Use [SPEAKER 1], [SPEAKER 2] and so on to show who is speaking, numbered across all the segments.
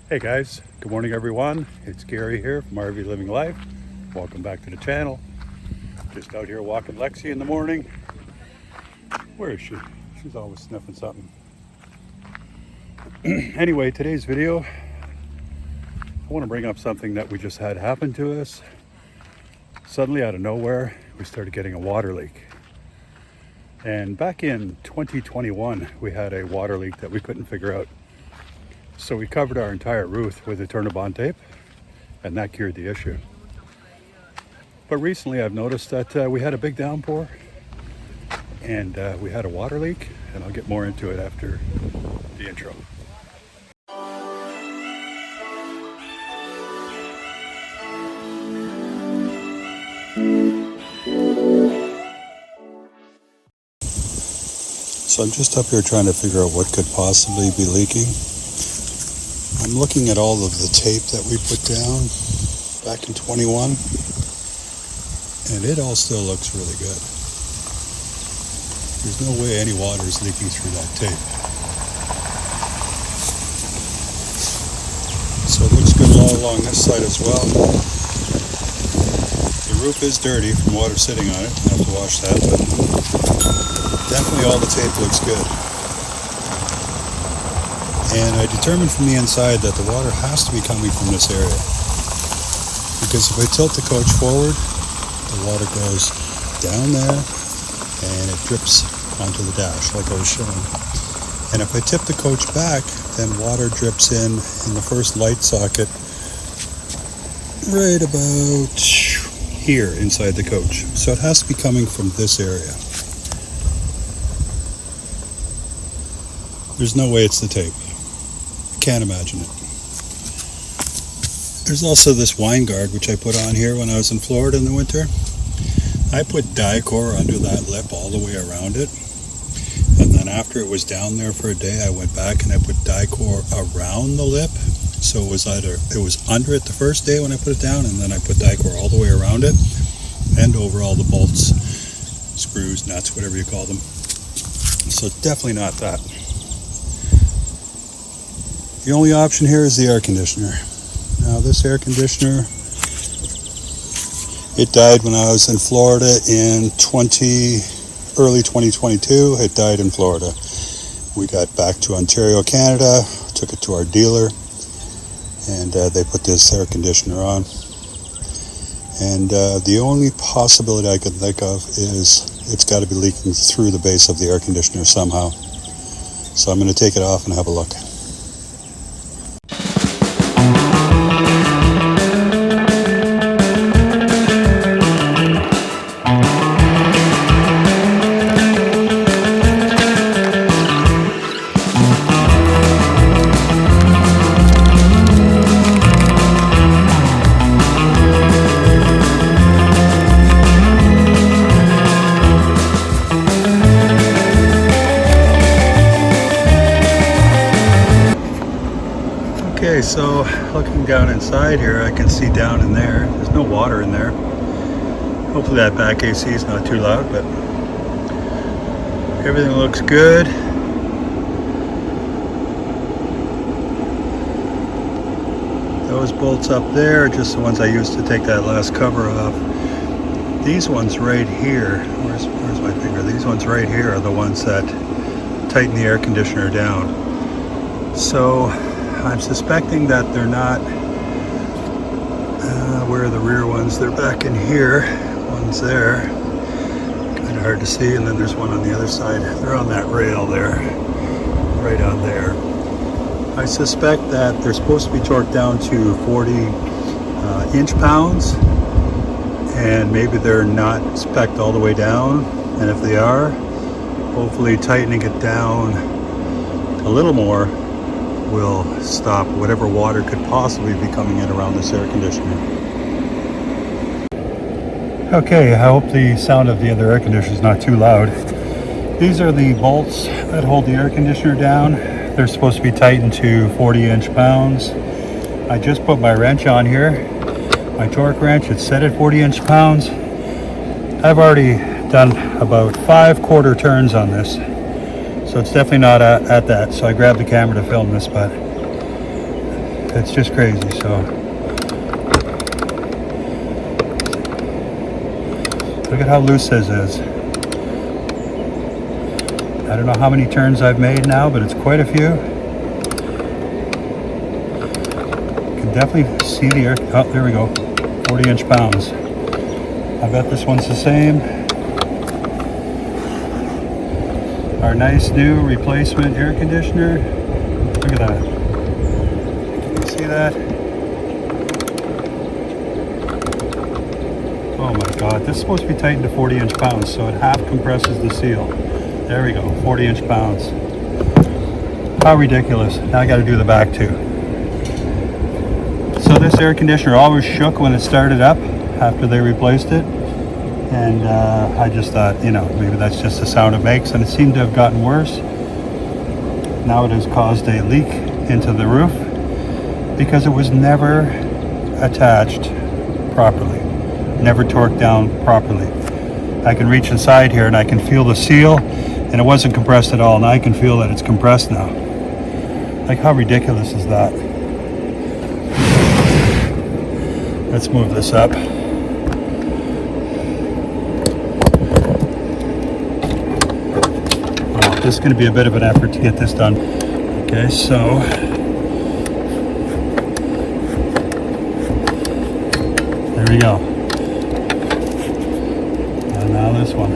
[SPEAKER 1] Hey guys, good morning everyone. It's Gary here from RV Living Life. Welcome back to the channel. Just out here walking Lexi in the morning. Where is she? She's always sniffing something. Anyway, today's video, I want to bring up something that we just had happen to us. Suddenly out of nowhere, we started getting a water leak. And back in 2021, we had a water leak that we couldn't figure out. So we covered our entire roof with a Turnabond tape, and that cured the issue. But recently I've noticed that we had a big downpour, and we had a water leak, and I'll get more into it after the intro. So I'm just up here trying to figure out what could possibly be leaking. I'm looking at all of the tape that we put down back in 21, and it all still looks really good. There's no way any water is leaking through that tape. So it looks good all along this side as well. The roof is dirty from water sitting on it. I have to wash that, but definitely all the tape looks good. And I determined from the inside that the water has to be coming from this area. Because if I tilt the coach forward, the water goes down there and it drips onto the dash like I was showing. And if I tip the coach back, then water drips in the first light socket right about here inside the coach. So it has to be coming from this area. There's no way it's the tape. Can't imagine it. There's also this wine guard which I put on here when I was in Florida in the winter. I put Dicor under that lip all the way around it, and then after it was down there for a day, I went back and I put Dicor around the lip. So it was under it the first day when I put it down, and then I put Dicor all the way around it and over all the bolts, screws, nuts, whatever you call them. So definitely not that. The only option here is the air conditioner. Now this air conditioner, it died when I was in Florida in early 2022. It died in Florida. We got back to Ontario, Canada, took it to our dealer, and they put this air conditioner on. And the only possibility I could think of is it's got to be leaking through the base of the air conditioner somehow. So I'm going to take it off and have a look. Okay, so looking down inside here, I can see down in there. There's no water in there. Hopefully that back AC is not too loud, but everything looks good. Those bolts up there are just the ones I used to take that last cover off. These ones right here, where's my finger? These ones right here are the ones that tighten the air conditioner down. So I'm suspecting that they're not, where are the rear ones? They're back in here. One's there. Kind of hard to see. And then there's one on the other side. They're on that rail there. Right on there. I suspect that they're supposed to be torqued down to 40 inch-pounds. And maybe they're not spec'd all the way down. And if they are, hopefully tightening it down a little more will stop whatever water could possibly be coming in around this air conditioner. Okay, I hope the sound of the other air conditioner is not too loud. These are the bolts that hold the air conditioner down. They're supposed to be tightened to 40 inch-pounds. I just put my wrench on here, my torque wrench. It's set at 40 inch-pounds. I've already done about 5 quarter turns on this, so it's definitely not at that. So I grabbed the camera to film this, but It's just crazy. So look at how loose this is. I don't know how many turns I've made now, but it's quite a few. You can definitely see the air. Oh, there we go. 40 inch-pounds. I bet this one's the same. Our nice new replacement air conditioner. Look at that. Can you see that? Oh my God, this is supposed to be tightened to 40 inch-pounds, so it half compresses the seal. There we go, 40 inch-pounds. How ridiculous. Now I got to do the back too. So this air conditioner always shook when it started up after they replaced it. And I just thought, you know, maybe that's just the sound it makes, and it seemed to have gotten worse. Now it has caused a leak into the roof because it was never attached properly, never torqued down properly. I can reach inside here and I can feel the seal, and it wasn't compressed at all. Now I can feel that it's compressed now. Like, how ridiculous is that? Let's move this up. This is going to be a bit of an effort to get this done. Okay, so there we go. And now this one.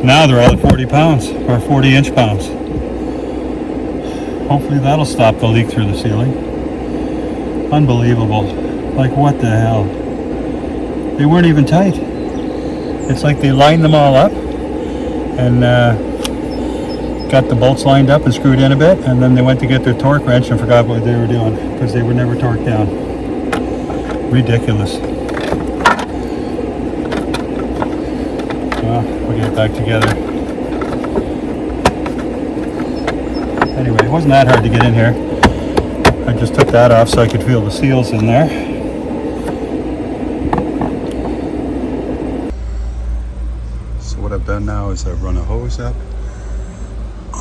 [SPEAKER 1] Now they're all at 40 pounds, or 40 inch-pounds. Hopefully that'll stop the leak through the ceiling. Unbelievable. Like, what the hell? They weren't even tight. It's like they lined them all up and got the bolts lined up and screwed in a bit, and then they went to get their torque wrench and forgot what they were doing because they were never torqued down. Ridiculous. Well, we'll get it back together. Anyway, it wasn't that hard to get in here. I just took that off so I could feel the seals in there. What I've done now is I've run a hose up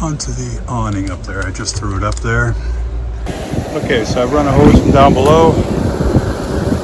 [SPEAKER 1] onto the awning up there. I just threw it up there. Okay, so I've run a hose from down below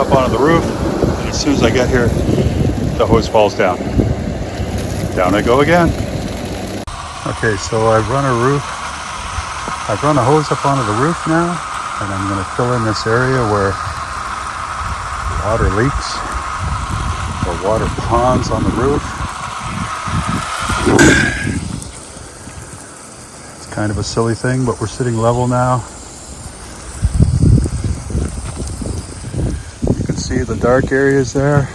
[SPEAKER 1] up onto the roof, and as soon as I get here, the hose falls down. Down I go again. Okay, so I've run a hose up onto the roof now, and I'm going to fill in this area where water leaks or water ponds on the roof. It's kind of a silly thing, but we're sitting level now. You can see the dark areas there.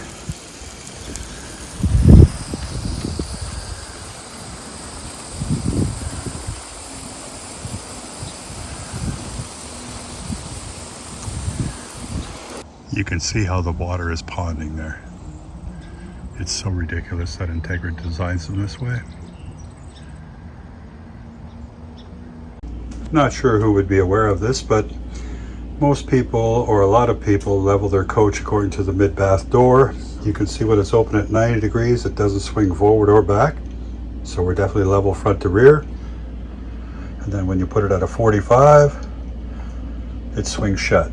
[SPEAKER 1] You can see how the water is ponding there. It's so ridiculous that Integra designs them this way. Not sure who would be aware of this, but most people, or a lot of people, level their coach according to the mid-bath door. You can see when it's open at 90 degrees, it doesn't swing forward or back. So we're definitely level front to rear. And then when you put it at a 45, it swings shut.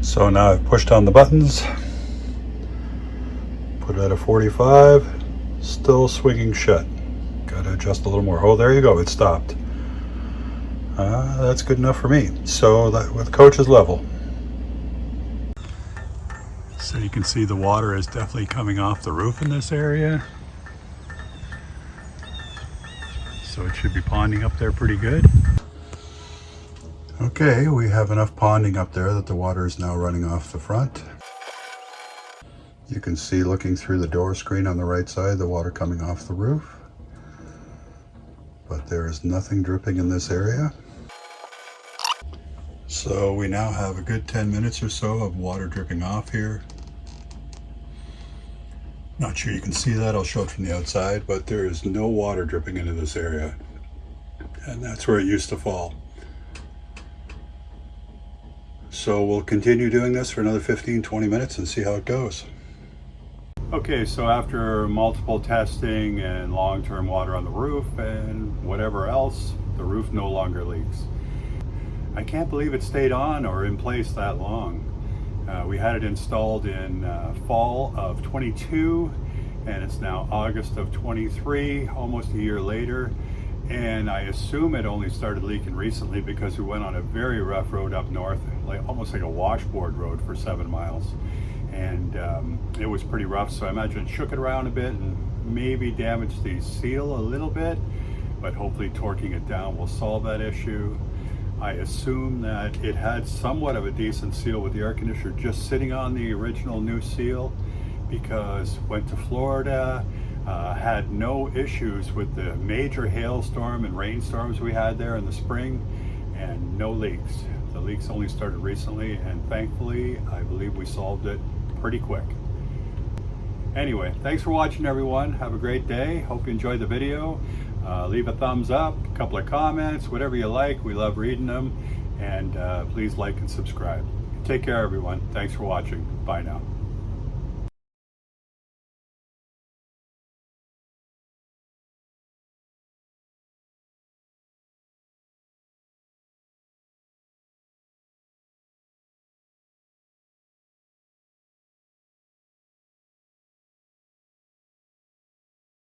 [SPEAKER 1] So now I've pushed on the buttons. Put it at a 45, still swinging shut. Got to adjust a little more. Oh, there you go, it stopped. That's good enough for me. So that with coach is level. So you can see the water is definitely coming off the roof in this area. So it should be ponding up there pretty good. Okay, we have enough ponding up there that the water is now running off the front. You can see, looking through the door screen on the right side, the water coming off the roof. But there is nothing dripping in this area. So we now have a good 10 minutes or so of water dripping off here. Not sure you can see that, I'll show it from the outside, but there is no water dripping into this area. And that's where it used to fall. So we'll continue doing this for another 15-20 minutes and see how it goes. Okay, so after multiple testing and long-term water on the roof and whatever else, the roof no longer leaks. I can't believe it stayed on or in place that long. We had it installed in fall of 22, and it's now August of 23, almost a year later. And I assume it only started leaking recently because we went on a very rough road up north, almost like a washboard road for 7 miles. And it was pretty rough, so I imagine it shook it around a bit and maybe damaged the seal a little bit, but hopefully torquing it down will solve that issue. I assume that it had somewhat of a decent seal with the air conditioner just sitting on the original new seal, because went to Florida, had no issues with the major hailstorm and rainstorms we had there in the spring, and no leaks. The leaks only started recently, and thankfully I believe we solved it pretty quick. Anyway, thanks for watching, everyone. Have a great day. Hope you enjoyed the video. Leave a thumbs up, a couple of comments, whatever you like. We love reading them. And please like and subscribe. Take care, everyone. Thanks for watching. Bye now.